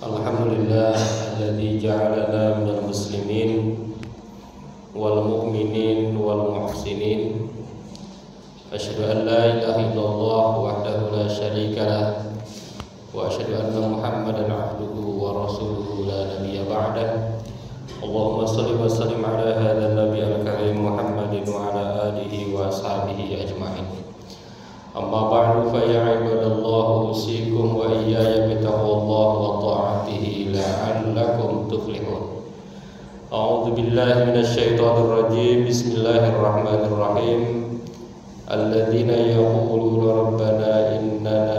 Alhamdulillah alladzi ja'alana minal muslimin wal mu'minin wal muhsinin. Asyhadu an la ilaha illallah wahdahu la syarika lah wa asyhadu anna Muhammadan abduhu wa rasuluhu la nabiyya ba'dah. Allahumma shalli wa sallim ala hadzal nabiyil karim Muhammadin wa ala alihi wa ashabihi ajma'in. Amma ba'du fa ya ibadallah usikum wa iyaya bittaqwallahi wa ta'atihi la'allakum tuflihun. A'udzu billahi minasy syaithanir rajim. Bismillahirrahmanirrahim. Alladzina yaquluna rabbana innana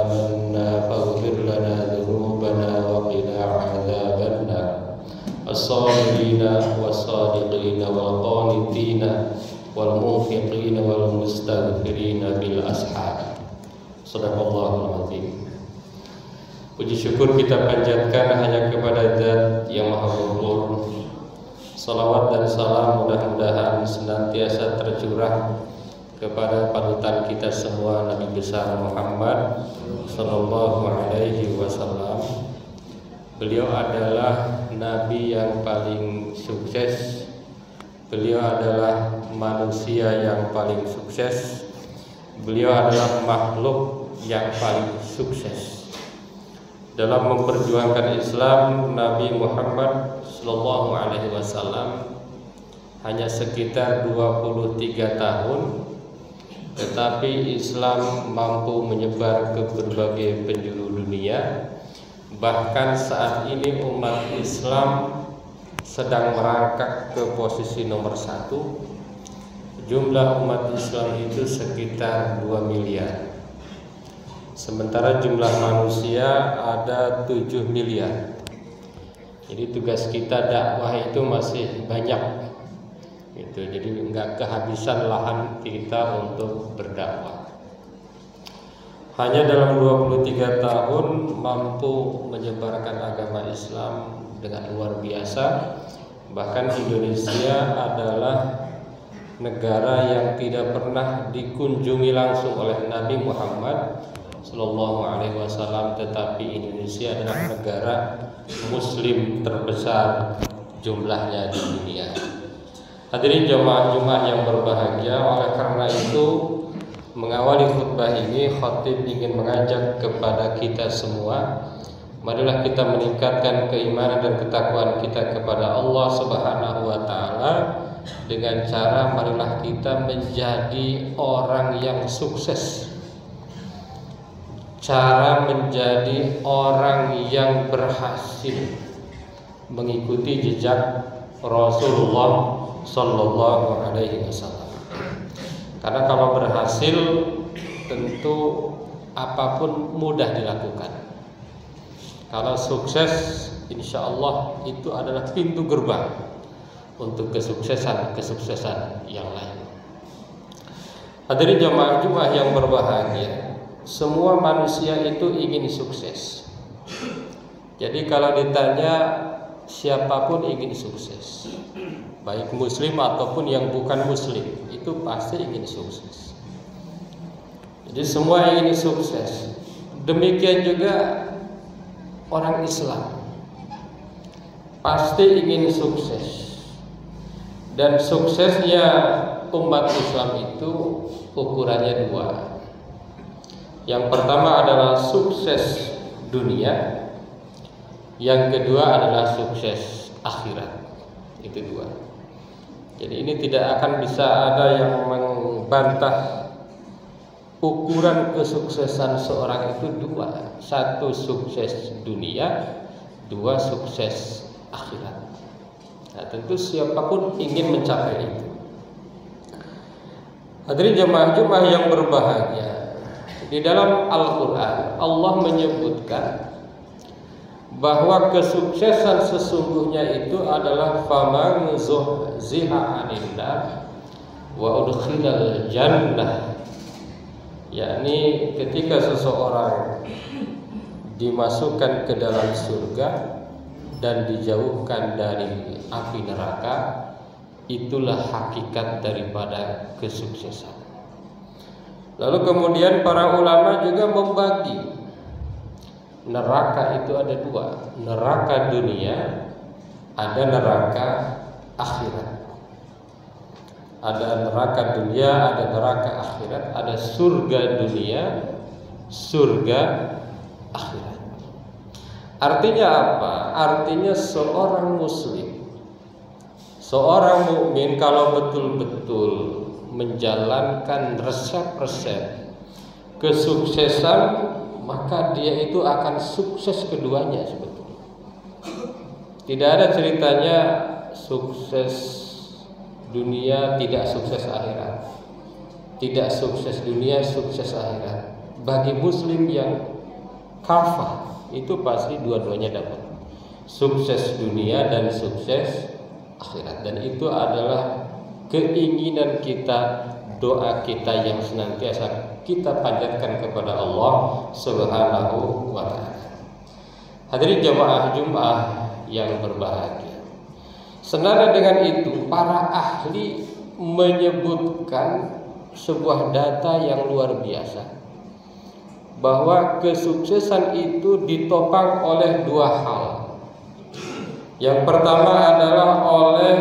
amanna faghfir lana dzunubana wa qina 'adzabannar. As-sabirina was-sadiqina wal-qanitina wal-munfiqina wal-mustaghfirina bil ashar. Shadaqallahul azim. Puji syukur kita panjatkan hanya kepada Zat yang Maha Luhur. Salawat dan salam mudah-mudahan senantiasa tercurah kepada panutan kita semua, Nabi besar Muhammad sallallahu alaihi wasallam. Beliau adalah nabi yang paling sukses. Beliau adalah manusia yang paling sukses. Beliau adalah makhluk yang paling sukses. Dalam memperjuangkan Islam, Nabi Muhammad sallallahu alaihi wasallam hanya sekitar 23 tahun, tetapi Islam mampu menyebar ke berbagai penjuru dunia. Bahkan saat ini umat Islam sedang merangkak ke posisi nomor 1. Jumlah umat Islam itu sekitar 2 miliar. Sementara jumlah manusia ada 7 miliar. Jadi tugas kita dakwah itu masih banyak. Gitu. Jadi enggak kehabisan lahan kita untuk berdakwah. Hanya dalam 23 tahun mampu menyebarkan agama Islam dengan luar biasa. Bahkan Indonesia adalah negara yang tidak pernah dikunjungi langsung oleh Nabi Muhammad sallallahu alaihi wasallam, tetapi Indonesia adalah negara muslim terbesar jumlahnya di dunia. Hadirin jamaah Jumat yang berbahagia, oleh karena itu mengawali khutbah ini, khatib ingin mengajak kepada kita semua, marilah kita meningkatkan keimanan dan ketakwaan kita kepada Allah Subhanahu wa taala dengan cara marilah kita menjadi orang yang sukses. Cara menjadi orang yang berhasil mengikuti jejak Rasulullah sallallahu alaihi wasallam. Karena kalau berhasil tentu apapun mudah dilakukan. Kalau sukses, insya Allah itu adalah pintu gerbang untuk kesuksesan yang lain. Hadirin jamaah Jumat yang berbahagia, semua manusia itu ingin sukses. Jadi kalau ditanya siapapun ingin sukses, baik muslim ataupun yang bukan muslim, itu pasti ingin sukses. Jadi semua ingin sukses. Demikian juga orang Islam pasti ingin sukses. Dan suksesnya umat Islam itu ukurannya 2. Yang pertama adalah sukses dunia, yang kedua adalah sukses akhirat. Itu 2. Jadi ini tidak akan bisa ada yang membantah ukuran kesuksesan seorang itu 2. 1 sukses dunia, 2 sukses akhirat. Nah, tentu siapapun ingin mencapai itu. Hadirin jamaah Jumat yang berbahagia, di dalam Al-Quran Allah menyebutkan bahwa kesuksesan sesungguhnya itu adalah faman zuhziha 'anil nar wa udkhilal jannah, yakni ketika seseorang dimasukkan ke dalam surga dan dijauhkan dari api neraka, itulah hakikat daripada kesuksesan. Lalu kemudian para ulama juga membagi neraka itu ada dua, neraka dunia, ada neraka akhirat. Ada neraka dunia, ada neraka akhirat, ada surga dunia, surga akhirat. Artinya apa? Artinya seorang muslim, seorang mukmin kalau betul-betul menjalankan resep-resep kesuksesan, maka dia itu akan sukses keduanya sebetulnya. Tidak ada ceritanya sukses dunia tidak sukses akhirat, tidak sukses dunia sukses akhirat. Bagi muslim yang kafah itu pasti dua-duanya dapat, sukses dunia dan sukses akhirat. Dan itu adalah keinginan kita, doa kita yang senantiasa kita panjatkan kepada Allah Subhanahu wa ta'ala. Hadirin jamaah Jumat yang berbahagia, senada dengan itu para ahli menyebutkan sebuah data yang luar biasa, bahwa kesuksesan itu ditopang oleh dua hal. Yang pertama adalah oleh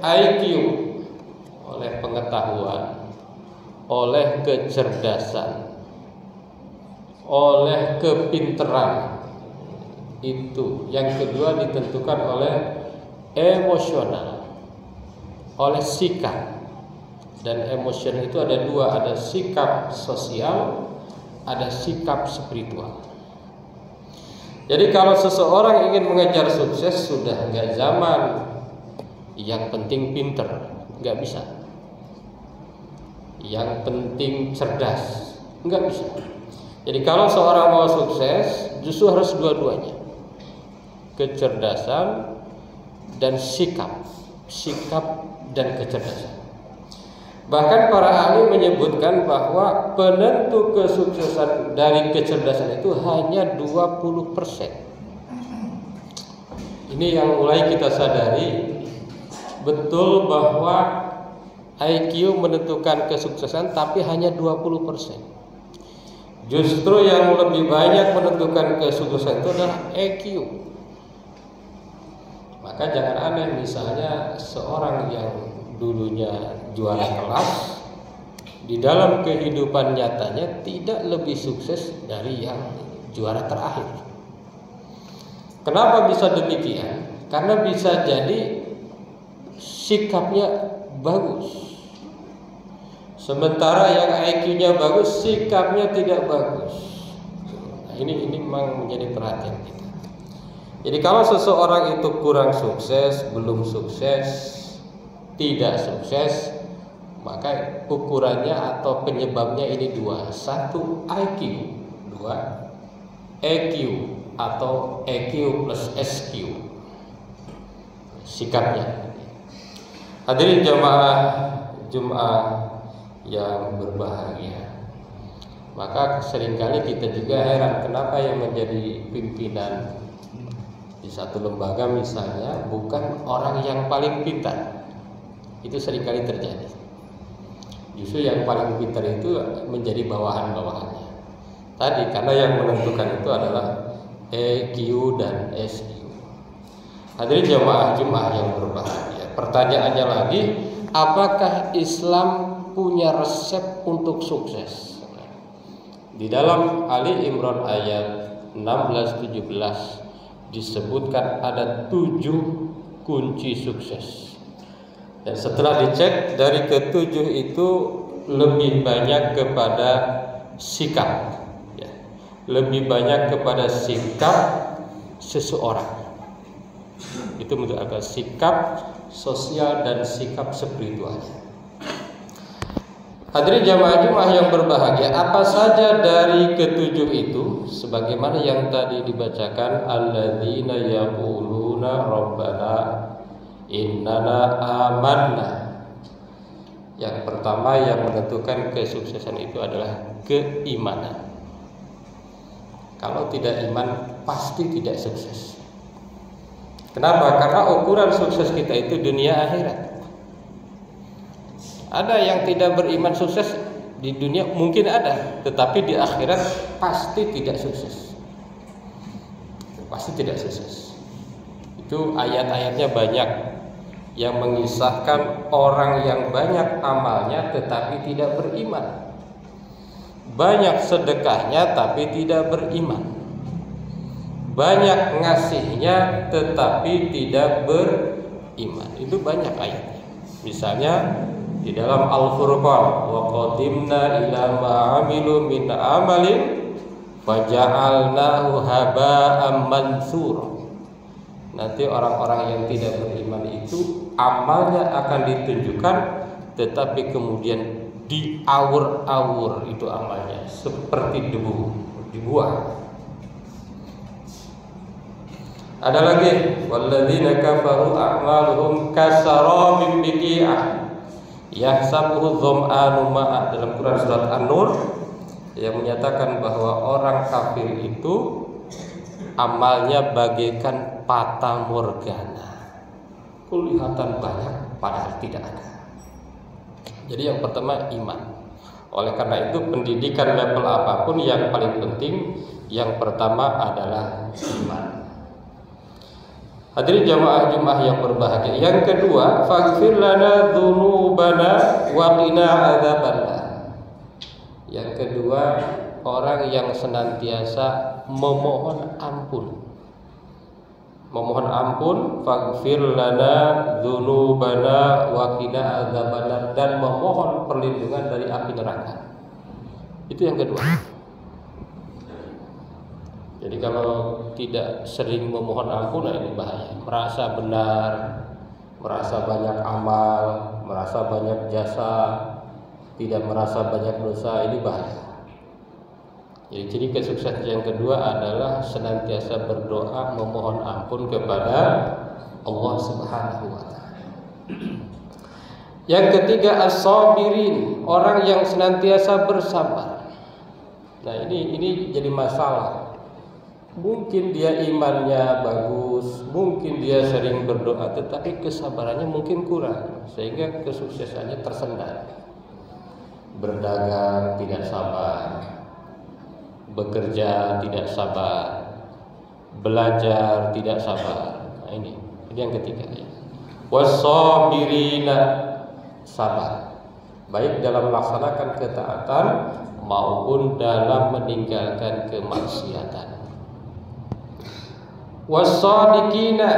IQ, oleh pengetahuan, oleh kecerdasan, oleh kepinteran. Itu yang kedua ditentukan oleh emosional, oleh sikap. Dan emosional itu ada dua, ada sikap sosial, ada sikap spiritual. Jadi kalau seseorang ingin mengejar sukses, sudah nggak zaman yang penting pinter, nggak bisa. Yang penting cerdas, nggak bisa. Jadi kalau seorang mau sukses, justru harus dua-duanya, kecerdasan dan sikap dan kecerdasan. Bahkan para ahli menyebutkan bahwa penentu kesuksesan dari kecerdasan itu hanya 20%. Ini yang mulai kita sadari betul, bahwa IQ menentukan kesuksesan tapi hanya 20%. Justru yang lebih banyak menentukan kesuksesan itu adalah EQ. Maka jangan aneh misalnya seorang yang dulunya juara kelas, di dalam kehidupan nyatanya tidak lebih sukses dari yang juara terakhir. Kenapa bisa demikian? Karena bisa jadi sikapnya bagus, sementara yang IQ-nya bagus, sikapnya tidak bagus. Nah, ini memang menjadi perhatian kita. Jadi kalau seseorang itu kurang sukses, belum sukses, tidak sukses, maka ukurannya atau penyebabnya ini dua. Satu IQ, dua EQ atau EQ plus SQ, sikapnya. Hadirin jamaah Jumat yang berbahagia, maka seringkali kita juga heran kenapa yang menjadi pimpinan di satu lembaga misalnya bukan orang yang paling pintar. Itu seringkali terjadi. Justru yang paling pintar itu menjadi bawahan-bawahannya. Tadi karena yang menentukan itu adalah EQ dan SQ. Hadirin jamaah Jumat yang berbahagia, pertanyaannya lagi, apakah Islam punya resep untuk sukses? Di dalam Ali Imran ayat 16-17 disebutkan ada 7 kunci sukses. Dan setelah dicek, dari ke-7 itu lebih banyak kepada sikap, ya. Lebih banyak kepada sikap seseorang. Itu menunjukkan sikap sosial dan sikap spiritual. Hadirin jamaah Jumat yang berbahagia, apa saja dari ke-7 itu? Sebagaimana yang tadi dibacakan, alladzina yaquluna rabbana innana amanna. Yang pertama yang menentukan kesuksesan itu adalah keimanan. Kalau tidak iman pasti tidak sukses. Kenapa? Karena ukuran sukses kita itu dunia akhirat. Ada yang tidak beriman sukses di dunia, mungkin ada, tetapi di akhirat pasti tidak sukses. pasti tidak sukses. Itu ayat-ayatnya banyak yang mengisahkan orang yang banyak amalnya tetapi tidak beriman, banyak sedekahnya tapi tidak beriman, banyak ngasihnya tetapi tidak beriman. Itu banyak ayatnya. Misalnya di dalam Al-Furqan, wa qadimna ila ma 'amilu min amalin faja'alnahu haba'an mansura. Nanti orang-orang yang tidak beriman itu amalnya akan ditunjukkan tetapi kemudian diawur-awur itu amalnya seperti debu, dibuang. Ada lagi, walladzina kafaru a'maluhum kasarabin biqi'ah yahsabuhu dzam'anu ma'a, dalam Quran surat An-Nur yang menyatakan bahwa orang kafir itu amalnya bagaikan fata morgana, kelihatan banyak padahal tidak ada. Jadi yang pertama iman. Oleh karena itu pendidikan level apapun yang paling penting yang pertama adalah iman. Hadirin jamaah Jumat yang berbahagia. Yang kedua, faghfir lana dzunubana wa qina adzabannar. Yang kedua, orang yang senantiasa memohon ampun. Memohon ampun, faghfir lana dzunubana wa qina adzabannar, dan memohon perlindungan dari api neraka. Itu yang kedua. Jadi kalau tidak sering memohon ampun, ini bahaya. Merasa benar, merasa banyak amal, merasa banyak jasa, tidak merasa banyak dosa, ini bahaya. Jadi ciri kesuksesan yang kedua adalah senantiasa berdoa memohon ampun kepada Allah Subhanahu wa taala. Yang ketiga as-sabirin, orang yang senantiasa bersabar. Nah, ini jadi masalah. Mungkin dia imannya bagus, mungkin dia sering berdoa, tetapi kesabarannya mungkin kurang, sehingga kesuksesannya tersendat. Berdagang tidak sabar, bekerja tidak sabar, belajar tidak sabar. Nah, ini yang ketiga ya. Was-sabirina, sabar, baik dalam melaksanakan ketaatan maupun dalam meninggalkan kemaksiatan. Was-shadiqina,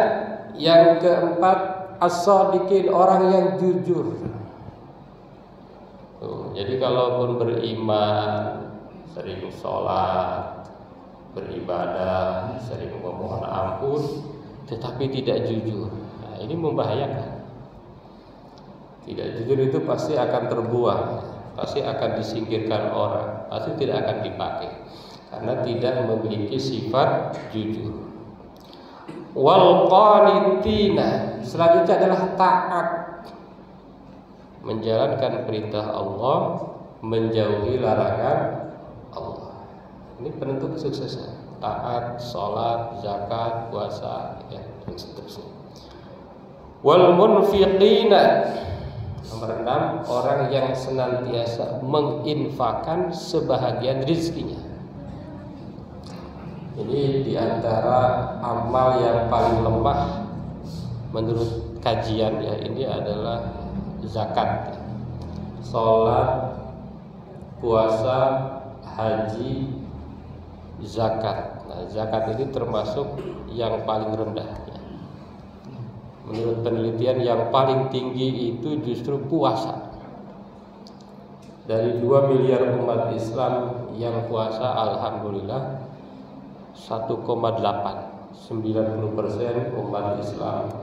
yang keempat as-shadiqin, orang yang jujur. Jadi kalaupun beriman, sering sholat, beribadah, sering memohon ampun, tetapi tidak jujur, nah, ini membahayakan. Tidak jujur itu pasti akan terbuang, pasti akan disingkirkan orang, pasti tidak akan dipakai karena tidak memiliki sifat jujur. Wal qanitina, selanjutnya adalah taat, menjalankan perintah Allah, menjauhi larangan Allah. Ini penentu kesuksesan. Taat, sholat, zakat, puasa, ya, dan seterusnya. Wal munfiqina, nomor 6, orang yang senantiasa menginfakkan sebahagian rezekinya. Ini diantara amal yang paling lemah menurut kajian ya, ini adalah zakat. Sholat, puasa, haji, zakat. Nah, zakat ini termasuk yang paling rendah ya. Menurut penelitian yang paling tinggi itu justru puasa. Dari 2 miliar umat Islam yang puasa, alhamdulillah 1,8, 90% umat Islam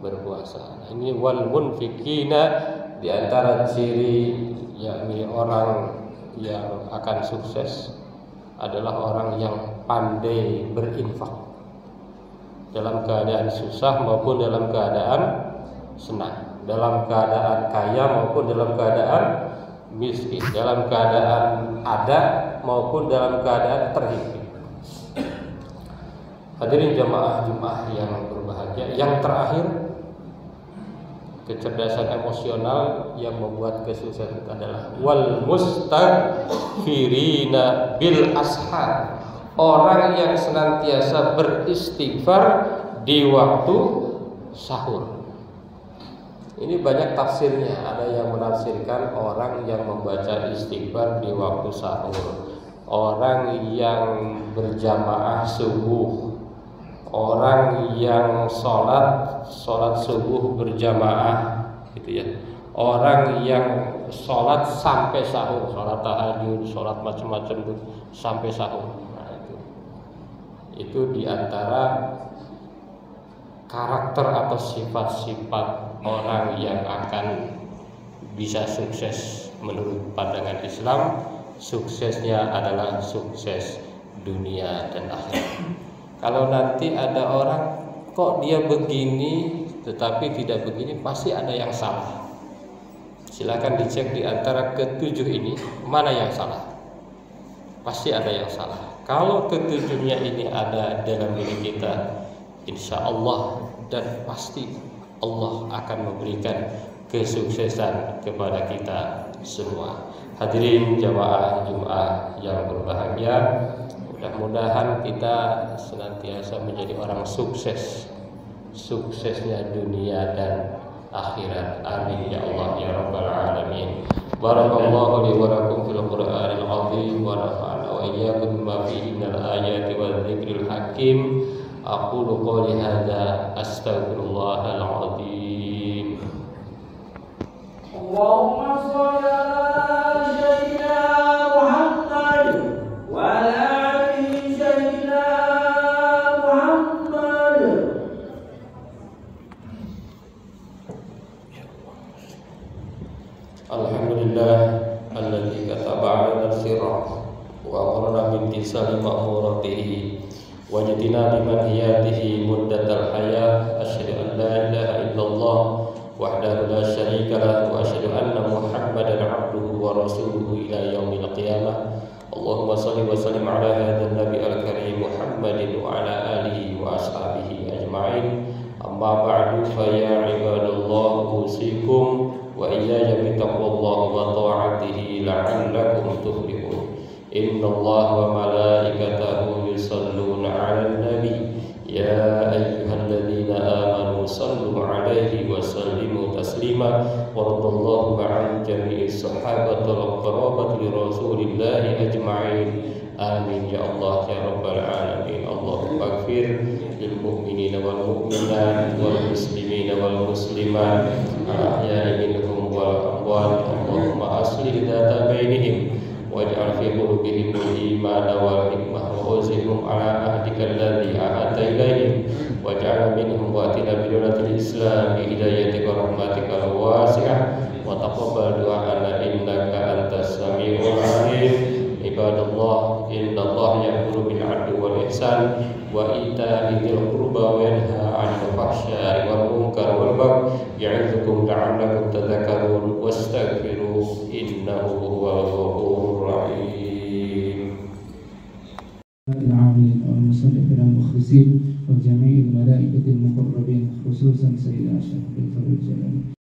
berpuasa. Nah, ini wal munfikina, di antara ciri yakni orang yang akan sukses adalah orang yang pandai berinfak dalam keadaan susah maupun dalam keadaan senang, dalam keadaan kaya maupun dalam keadaan miskin, dalam keadaan ada maupun dalam keadaan terhimpit. Hadirin jamaah Jumat yang berbahagia, yang terakhir, kecerdasan emosional yang membuat kesuksesan adalah wal mustaghfirina bil ashar, orang yang senantiasa beristighfar di waktu sahur. Ini banyak tafsirnya. Ada yang menafsirkan orang yang membaca istighfar di waktu sahur, orang yang berjamaah subuh, orang yang sholat subuh berjamaah, gitu ya. Orang yang sholat sampai sahur, sholat tahajud, sholat macam-macam itu sampai sahur. Nah, itu diantara karakter atau sifat-sifat orang yang akan bisa sukses menurut pandangan Islam. Suksesnya adalah sukses dunia dan akhirat. Kalau nanti ada orang kok dia begini tetapi tidak begini, pasti ada yang salah. Silakan dicek di antara ketujuh ini mana yang salah. Pasti ada yang salah. Kalau ketujuhnya ini ada dalam diri kita, insya Allah dan pasti Allah akan memberikan kesuksesan kepada kita semua. Hadirin jamaah Jumat yang berbahagia, mudah-mudahan kita senantiasa menjadi orang sukses, suksesnya dunia dan akhirat. Amin ya Allah ya rabbal alamin. Barakallahu li wa lakum fil Qur'anil azim wa nafa'ana wa iyyakum bima fihi minal ayati wadh dzikril hakim. Aqulu qouli hadza astaghfirullahal azim. Allahumma shalli ala sayyidina Muhammad wa ala ali sayyidina Muhammad. Alhamdulillah alladzi kataba 'ala nafsi rahmah wa amarna bimtisali ma'muratihi wa jadina bimanhiyatihi muddatal hayah. Asyhadu an la ilaha illallah wahdahu la syarika lahu wa asyhadu anna Muhammadan 'abduhu wa rasuluhu ila yaumil qiyamah. Allahumma shalli wa sallim ala hadzal nabi al-karim Muhammadin wa ala alihi wa ashabihi ajma'in. Amma ba'du fa ya ibadallah usikum wa iyaya bitaqwallahi wa ta'atihi la'allakum tuflihun. Innallaha wa malaikatahu yusalluna 'alan nabi ya ayyuhalladzina amanu sallu 'alaihi wa sallimu taslima. Waradallahu 'an jami'is sahabatil qarabati rasulillahi ajma'in. Amin ya Allah ya rabbal alamin. Allahumma ighfir lil mu'minina wal mu'minat wal muslimina wal muslimat al-ahya'i minhum wal amwat. Allahumma aslih dhata bainihim waj'al fi qulubihim al-iman wal hikmah wa uzhum ala ahdika alladhi ahadta ilayhim waj'al minhum watina bi dawlatil islam bi hidayatika wa rahmatika wasi'ah wa taqabbal du'ana innaka antas samiul alim. Ibadallah, innallaha ya'muru bil 'adli wal ihsan wa ita'i dzil qurba wa yanha 'anil fahsya'i wal munkar wal baghi ya'idzukum la'allakum tadhakkarun wastaghfiruhu innahu huwal ghafurur rahim. العاملين والمصنفين المخلصين وجميع الملائكة المقربين خصوصا سيد أشرف الفرج الجلال.